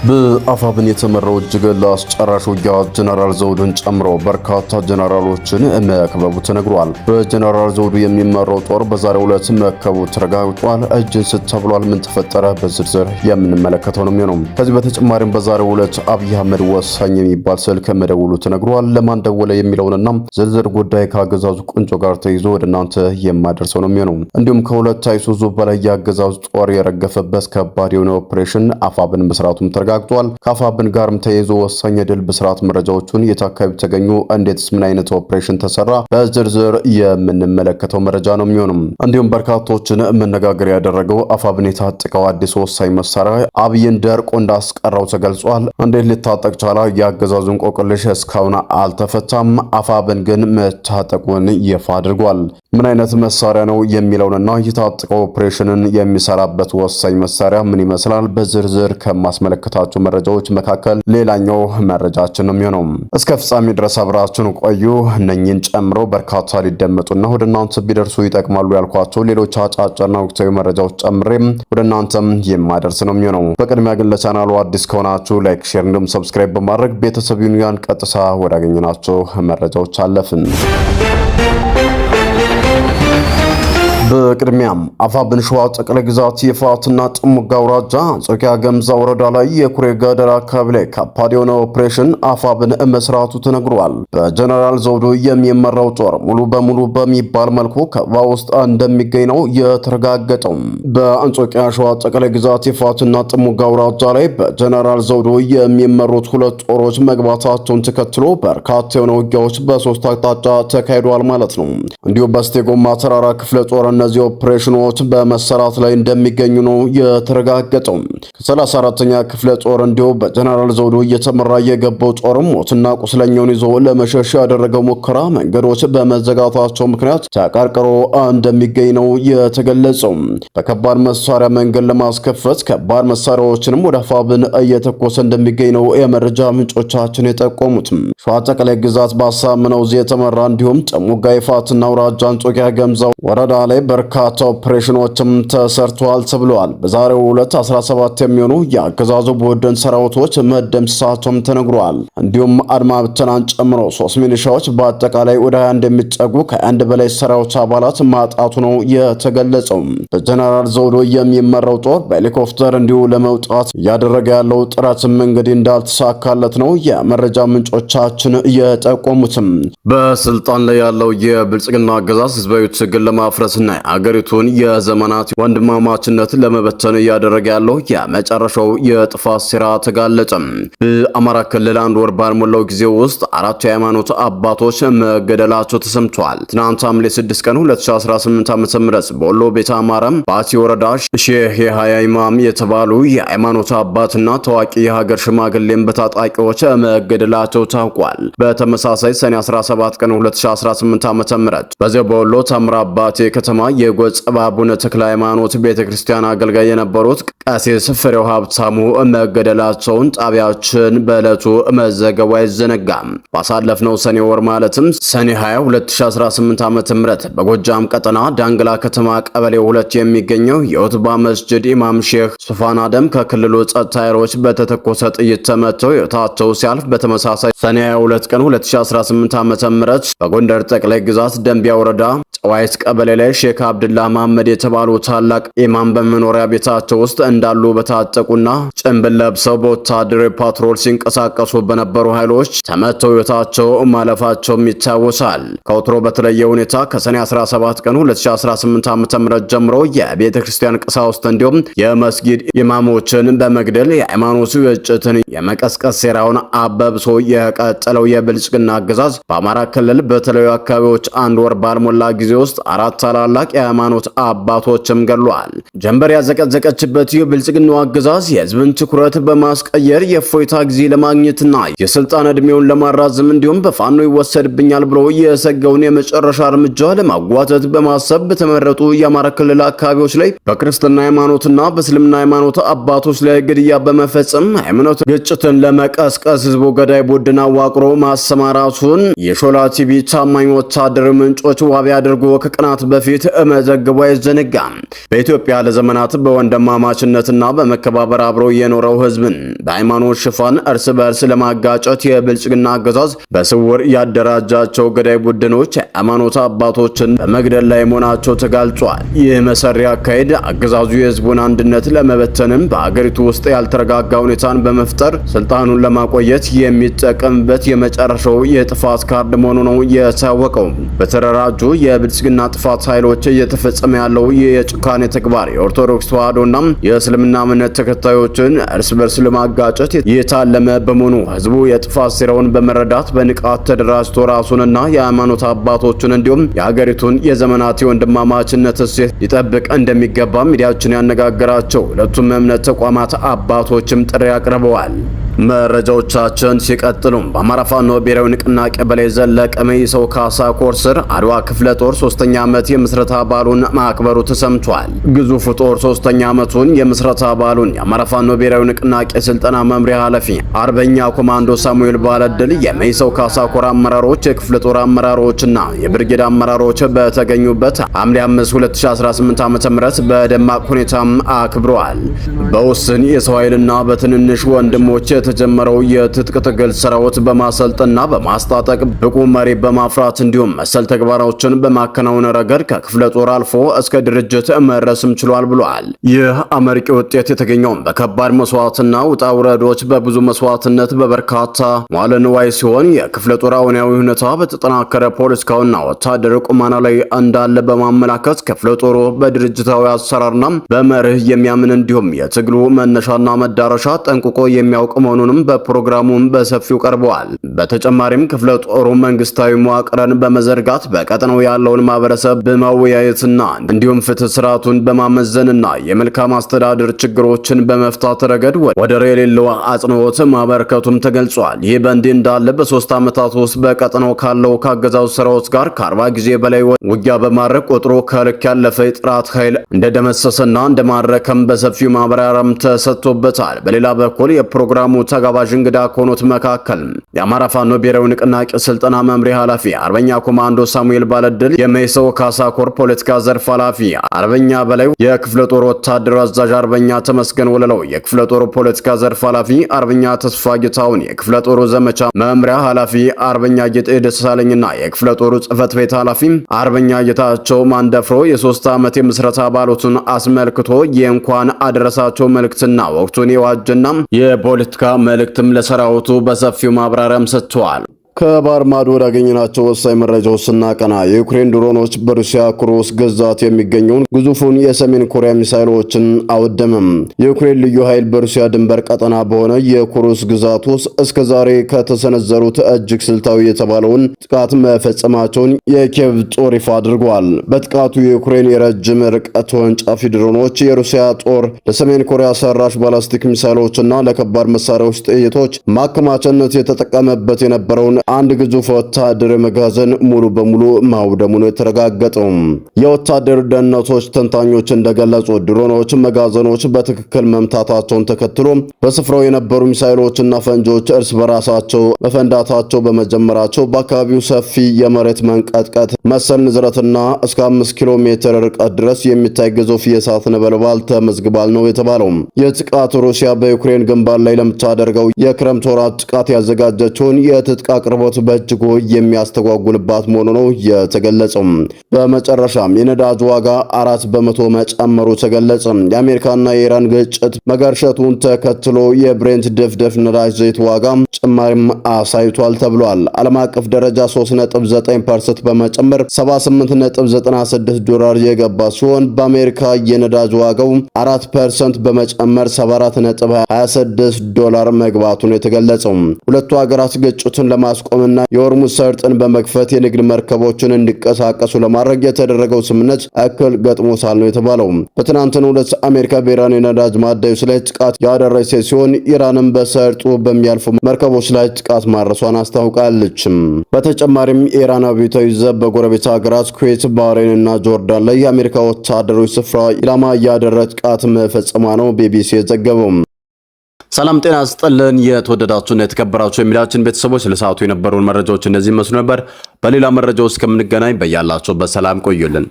በአፋብን የተመራው እጅግ ለአስጨራሽ ውጊያ ጀነራል ዘውዱን ጨምሮ በርካታ ጀነራሎችን መክበቡ ተነግሯል። በጀነራል ዘውዱ የሚመራው ጦር በዛሬው ዕለት መከቡ ተረጋግጧል። እጅን ስተብሏል። ምን ተፈጠረ? በዝርዝር የምንመለከተው ነው የሚሆነው። ከዚህ በተጨማሪም በዛሬው ዕለት አብይ አህመድ ወሳኝ የሚባል ስልክ መደወሉ ተነግሯል። ለማን ደወለ የሚለውንና ዝርዝር ጉዳይ ከአገዛዙ ቁንጮ ጋር ተይዞ ወደ እናንተ የማደርሰው ነው የሚሆነው። እንዲሁም ከሁለት አይሱዙ በላይ የአገዛዙ ጦር የረገፈበት ከባድ የሆነ ኦፕሬሽን አፋብን መስራቱም ተረጋግጧል። ከአፋብን ጋርም ተይዞ ወሳኝ የድል ብስራት መረጃዎቹን የት አካባቢ ተገኙ፣ እንዴትስ ምን አይነት ኦፕሬሽን ተሰራ፣ በዝርዝር የምንመለከተው መረጃ ነው የሚሆነው። እንዲሁም በርካቶችን መነጋገር ያደረገው አፋብን የታጠቀው አዲስ ወሳኝ መሳሪያ አብይን ደርቆ እንዳስቀረው ተገልጿል። እንዴት ሊታጠቅ ቻለ? የአገዛዙን ቆቅልሽ እስካሁን አልተፈታም። አፋብን ግን መታጠቁን ይፋ አድርጓል። ምን አይነት መሳሪያ ነው የሚለውንና የታጠቀው ኦፕሬሽንን የሚሰራበት ወሳኝ መሳሪያ ምን ይመስላል በዝርዝር ከማስመለከታቸው መረጃዎች መካከል ሌላኛው መረጃችን ነው የሚሆነው። እስከ ፍጻሜ ድረስ አብራችሁን ቆዩ። እነኚህን ጨምሮ በርካታ ሊደመጡና ወደ እናንተ ቢደርሱ ይጠቅማሉ ያልኳቸው ሌሎች አጫጭርና ወቅታዊ መረጃዎች ጨምሬ ወደ እናንተም የማደርስ ነው የሚሆነው። በቅድሚያ ግን ለቻናሉ አዲስ ከሆናችሁ ላይክ፣ ሼር እንዲሁም ሰብስክራይብ በማድረግ ቤተሰብ ይሁኑ። ቀጥታ ወዳገኘናቸው መረጃዎች አለፍን። በቅድሚያም አፋብን ሸዋ ጠቅላይ ግዛት የፋትና ጥሙጋ አውራጃ አንጾኪያ ገምዛ ወረዳ ላይ የኩሬ ገደር አካባቢ ላይ ከባድ የሆነ ኦፕሬሽን አፋብን መስራቱ ተነግሯል። በጀነራል ዘውዱ የሚመራው ጦር ሙሉ በሙሉ በሚባል መልኩ ከበባ ውስጥ እንደሚገኝ ነው የተረጋገጠው። በአንጾኪያ ሸዋ ጠቅላይ ግዛት የፋትና ጥሙጋ አውራጃ ላይ በጀነራል ዘውዱ የሚመሩት ሁለት ጦሮች መግባታቸውን ተከትሎ በርካታ የሆነ ውጊያዎች በሶስት አቅጣጫ ተካሂደዋል ማለት ነው። እንዲሁም በስቴጎማ ተራራ ክፍለ ጦር እነዚህ ኦፕሬሽኖች በመሰራት ላይ እንደሚገኙ ነው የተረጋገጠው። ከ34ኛ ክፍለ ጦር እንዲሁም በጀነራል ዘውዱ እየተመራ የገባው ጦር ሞትና ቁስለኛውን ይዞ ለመሸሽ ያደረገው ሙከራ መንገዶች በመዘጋታቸው ምክንያት ተቀርቅሮ እንደሚገኝ ነው የተገለጸው። በከባድ መሳሪያ መንገድ ለማስከፈት ከባድ መሳሪያዎችንም ወደ አፋብን እየተኮሰ እንደሚገኝ ነው የመረጃ ምንጮቻችን የጠቆሙት። ሸዋ ጠቅላይ ግዛት ባሳምነው የተመራ እንዲሁም ጥሙጋ ይፋትና አውራጃ አንጾኪያ ገምዛ ወረዳ ላይ በርካታ ኦፕሬሽኖችም ተሰርተዋል ተብለዋል። በዛሬው ዕለት 17 የሚሆኑ የአገዛዙ ቡድን ሰራዊቶች መደምሰሳቸውም ተነግሯል። እንዲሁም አድማ ብተናን ጨምሮ 3 ሚሊሻዎች በአጠቃላይ ወደ 20 እንደሚጠጉ ከአንድ በላይ ሰራዊት አባላት ማጣቱ ነው የተገለጸው። በጀነራል ዘውዱ የሚመራው ጦር በሄሊኮፕተር እንዲሁ ለመውጣት እያደረገ ያለው ጥረትም እንግዲህ እንዳልተሳካለት ነው የመረጃ ምንጮቻችን የጠቆሙትም። በስልጣን ላይ ያለው የብልጽግና አገዛዝ ህዝባዊ ትግል ለማፍረስና አገሪቱን የዘመናት ወንድማማችነት ለመበተን እያደረገ ያለው የመጨረሻው የጥፋት ሴራ ተጋለጠ። በአማራ ክልል አንድ ወር ባልሞላው ጊዜ ውስጥ 4 የሃይማኖት አባቶች መገደላቸው ተሰምቷል። ትናንት ሐምሌ 6 ቀን 2018 ዓ.ም በወሎ ቤተ አማራ ባቲ ወረዳ ሼህ የሃያ ኢማም የተባሉ የሃይማኖት አባትና ታዋቂ የሀገር ሽማግሌም በታጣቂዎች መገደላቸው ታውቋል። በተመሳሳይ ሰኔ 17 ቀን 2018 ዓ.ም በዚያው በወሎ ተምራ ባቲ ከተማ የጎጽ አቡነ ተክለ ሃይማኖት ቤተክርስቲያን አገልጋይ የነበሩት ቀሲስ ፍሬው ሀብታሙ መገደላቸውን ጣቢያችን በዕለቱ መዘገቡ አይዘነጋም። ባሳለፍነው ሰኔ ወር ማለትም ሰኔ 20 2018 ዓ.ም በጎጃም ቀጠና ዳንግላ ከተማ ቀበሌ 2 የሚገኘው የውትባ መስጂድ ኢማም ሼህ ሱፋን አደም ከክልሉ ጸጥታ ኃይሎች በተተኮሰ ጥይት ተመተው ሕይወታቸው ሲያልፍ፣ በተመሳሳይ ሰኔ 22 ቀን 2018 ዓ.ም በጎንደር ጠቅላይ ግዛት ደንቢያ ወረዳ ጨዋይት ቀበሌ ላይ ሼክ አብዱላህ መሐመድ የተባሉ ታላቅ ኢማም በመኖሪያ ቤታቸው ውስጥ እንዳሉ በታጠቁና ጭንብል ለብሰው በወታደራዊ ፓትሮል ሲንቀሳቀሱ በነበሩ ኃይሎች ተመተው ሕይወታቸው ማለፋቸውም ይታወሳል። ከወትሮ በተለየ ሁኔታ ከሰኔ 17 ቀን 2018 ዓ.ም ጀምሮ የቤተ ክርስቲያን ቀሳውስት እንዲሁም የመስጊድ ኢማሞችን በመግደል የሃይማኖቱ ግጭትን የመቀስቀስ ሴራውን አበብሶ የቀጠለው የብልጽግና አገዛዝ በአማራ ክልል በተለያዩ አካባቢዎች አንድ ወር ባልሞላ ጊዜ ውስጥ 4 ታላላቅ የሃይማኖት አባቶችም ገድሏል። ጀንበር ያዘቀዘቀችበት የብልጽግናው አገዛዝ የህዝብን ትኩረት በማስቀየር የእፎይታ ጊዜ ለማግኘትና የስልጣን እድሜውን ለማራዘም እንዲሁም በፋኖ ይወሰድብኛል ብሎ የሰገውን የመጨረሻ እርምጃ ለማጓተት በማሰብ በተመረጡ የአማራ ክልል አካባቢዎች ላይ በክርስትና ሃይማኖትና በእስልምና ሃይማኖት አባቶች ላይ ግድያ በመፈጸም ሃይማኖት ግጭትን ለመቀስቀስ ህዝቡ ገዳይ ቡድን አዋቅሮ ማሰማራቱን የሾላ ቲቪ ታማኝ ወታደራዊ ምንጮች ዋቢ አድርጎ ከቀናት በፊት መዘገቡ አይዘነጋም። በኢትዮጵያ ለዘመናት በወንድማማችነትና በመከባበር አብሮ የኖረው ህዝብን በሃይማኖት ሽፋን እርስ በርስ ለማጋጨት የብልጽግና አገዛዝ በስውር ያደራጃቸው ገዳይ ቡድኖች ሃይማኖት አባቶችን በመግደል ላይ መሆናቸው ተጋልጿል። ይህ መሰሪ አካሄድ አገዛዙ የህዝቡን አንድነት ለመበተንም በአገሪቱ ውስጥ ያልተረጋጋ ሁኔታን በመፍጠር ስልጣኑን ለማቆየት የሚጠቀምበት የመጨረሻው የጥፋት ካርድ መሆኑ ነው የታወቀው። በተደራጁ የብልጽግና ጥፋት ኃይሎች እየተፈጸመ ያለው የጭካኔ ተግባር የኦርቶዶክስ ተዋሕዶና የእስልምና እምነት ተከታዮችን እርስ በርስ ለማጋጨት የታለመ በመሆኑ ህዝቡ የጥፋት ሴራውን በመረዳት በንቃት ተደራጅቶ ራሱንና የሃይማኖት አባቶችን እንዲሁም የሀገሪቱን የዘመናት የወንድማማችነት እሴት ሊጠብቅ እንደሚገባ ሚዲያችን ያነጋገራቸው ሁለቱም እምነት ተቋማት አባቶችም ጥሪ አቅርበዋል። መረጃዎቻችን ሲቀጥሉ በአማራ ፋኖ ብሔራዊ ንቅናቄ በላይ ዘለቀ መይሰው ካሳ ኮር ስር አድዋ ክፍለ ጦር 3ኛ ዓመት የምስረታ በዓሉን ማክበሩ ተሰምቷል። ግዙፉ ጦር 3ኛ ዓመቱን የምስረታ በዓሉን የአማራ ፋኖ ብሔራዊ ንቅናቄ ስልጠና መምሪያ ኃላፊ አርበኛ ኮማንዶ ሳሙኤል ባለድል፣ የመይሰው ካሳ ኮር አመራሮች፣ የክፍለ ጦር አመራሮችና የብርጌድ አመራሮች በተገኙበት ሐምሌ 5 2018 ዓ.ም በደማቅ ሁኔታም አክብረዋል። በውስን የሰው ኃይልና በትንንሽ ወንድሞች የተጀመረው የትጥቅ ትግል ሰራዊት በማሰልጠንና በማስታጠቅ ብቁ መሪ በማፍራት እንዲሁም መሰል ተግባራዎችን በማከናወን ረገድ ከክፍለ ጦር አልፎ እስከ ድርጅት መድረስም ችሏል ብሏል። ይህ አመርቂ ውጤት የተገኘው በከባድ መስዋዕትና ውጣ ውረዶች በብዙ መስዋዕትነት በበርካታ መዋዕለ ንዋይ ሲሆን የክፍለ ጦር አሁናዊ ሁኔታ በተጠናከረ ፖለቲካውና ወታደራዊ ቁመና ላይ እንዳለ በማመላከት ክፍለ ጦሩ በድርጅታዊ አሰራርና በመርህ የሚያምን እንዲሁም የትግሉ መነሻና መዳረሻ ጠንቅቆ የሚያውቅ መሆኑንም በፕሮግራሙም በሰፊው ቀርበዋል። በተጨማሪም ክፍለ ጦሩ መንግስታዊ መዋቅርን በመዘርጋት በቀጠናው ያለውን ማህበረሰብ በማወያየትና እንዲሁም ፍትህ ስርዓቱን በማመዘንና የመልካም አስተዳደር ችግሮችን በመፍታት ረገድ ወደር የሌለው አጽንኦት ማበርከቱም ተገልጿል። ይህ በእንዲህ እንዳለ በ3 ዓመታት ውስጥ በቀጠናው ካለው ከአገዛዙ ሰራዊት ጋር ከ40 ጊዜ በላይ ውጊያ በማድረግ ቁጥሩ ከልክ ያለፈ የጥራት ኃይል እንደደመሰሰና እንደማረከም በሰፊው ማብራሪያም ተሰጥቶበታል። በሌላ በኩል የፕሮግራሙ ተጋባዥ እንግዳ ከሆኑት መካከል የአማራ ፋኖ ብሔራዊ ንቅናቄ ስልጠና መምሪያ ኃላፊ አርበኛ ኮማንዶ ሳሙኤል ባለድል፣ የመይሰው ካሳ ኮር ፖለቲካ ዘርፍ ኃላፊ አርበኛ በላይ፣ የክፍለ ጦር ወታደራዊ አዛዥ አርበኛ ተመስገን ወለለው፣ የክፍለ ጦሩ ፖለቲካ ዘርፍ ኃላፊ አርበኛ ተስፋ ጌታውን፣ የክፍለ ጦሩ ዘመቻ መምሪያ ኃላፊ አርበኛ ጌጤ ደሳለኝና የክፍለ ጦሩ ጽህፈት ቤት ኃላፊ አርበኛ ጌታቸው ማንደፍሮ የ3 ዓመት የምስረታ በዓሉን አስመልክቶ የእንኳን አደረሳቸው መልእክትና ወቅቱን የዋጀና የፖለቲካ መልእክትም ለሰራዊቱ በሰፊው ማብራሪያም ሰጥተዋል። ከባህር ማዶ ወዳገኘናቸው ወሳኝ መረጃዎች ስናቀና የዩክሬን ድሮኖች በሩሲያ ኩርስክ ግዛት የሚገኘውን ግዙፉን የሰሜን ኮሪያ ሚሳይሎችን አወደመም። የዩክሬን ልዩ ኃይል በሩሲያ ድንበር ቀጠና በሆነ የኩርስክ ግዛት ውስጥ እስከዛሬ ከተሰነዘሩት እጅግ ስልታዊ የተባለውን ጥቃት መፈጸማቸውን የኪየቭ ጦር ይፋ አድርጓል። በጥቃቱ የዩክሬን የረጅም ርቀት ተወንጫፊ ድሮኖች የሩሲያ ጦር ለሰሜን ኮሪያ ሰራሽ ባላስቲክ ሚሳይሎችና ለከባድ መሳሪያዎች ጥይቶች ማከማቻነት የተጠቀመበት የነበረውን አንድ ግዙፍ ወታደር መጋዘን ሙሉ በሙሉ ማውደሙ ነው የተረጋገጠው። የወታደር ደህንነቶች ተንታኞች እንደገለጹ ድሮኖች መጋዘኖች በትክክል መምታታቸውን ተከትሎ በስፍራው የነበሩ ሚሳይሎችና ፈንጆች እርስ በራሳቸው መፈንዳታቸው በመጀመራቸው በአካባቢው ሰፊ የመሬት መንቀጥቀጥ መሰል ንዝረትና እስከ 5 ኪሎ ሜትር ርቀት ድረስ የሚታይ ግዙፍ የእሳት ነበልባል ተመዝግቧል ነው የተባለው። የጥቃቱ ሩሲያ በዩክሬን ግንባር ላይ ለምታደርገው የክረምት ወራት ጥቃት ያዘጋጀችውን የትጥቅ አቅርቦት በእጅጉ የሚያስተጓጉልባት መሆኑ ነው የተገለጸው። በመጨረሻም የነዳጅ ዋጋ 4 በመቶ መጨመሩ ተገለጸ። የአሜሪካና የኢራን ግጭት መገርሸቱን ተከትሎ የብሬንት ድፍድፍ ነዳጅ ዘይት ዋጋ ጭማሪም አሳይቷል ተብሏል። ዓለም አቀፍ ደረጃ 3.9% በመጨመር 78.96 ዶላር የገባ ሲሆን በአሜሪካ የነዳጅ ዋጋው 4% በመጨመር 74.26 ዶላር መግባቱን የተገለጸው። ሁለቱ ሀገራት ግጭቱን ለማስቆምና የሆርሙዝ ሰርጥን በመክፈት የንግድ መርከቦችን እንዲንቀሳቀሱ ለማድረግ የተደረገው ስምምነት እክል ገጥሞታል ነው የተባለው። በትናንትናው ዕለት አሜሪካ በኢራን የነዳጅ ማደያዎች ላይ ጥቃት ያደረሰች ሲሆን ኢራንም በሰርጡ በሚያልፉ መርከቦች ላይ ጥቃት ማድረሷን አስታውቃለች። በተጨማሪም የኢራን አብዮታዊ ዘብ በጎረቤት ሀገራት ኩዌት፣ ባህሬን እና ጆርዳን ላይ የአሜሪካ ወታደሮች ስፍራ ኢላማ ያደረገ ጥቃት መፈጸሟ ነው ቢቢሲ የዘገበው። ሰላም ጤና ይስጥልን። የተወደዳችሁና የተከበራችሁ የሚዲያችን ቤተሰቦች ለሰዓቱ የነበሩን መረጃዎች እነዚህ መስሉ ነበር። በሌላ መረጃዎች እስከምንገናኝ በያላችሁበት ሰላም ቆዩልን።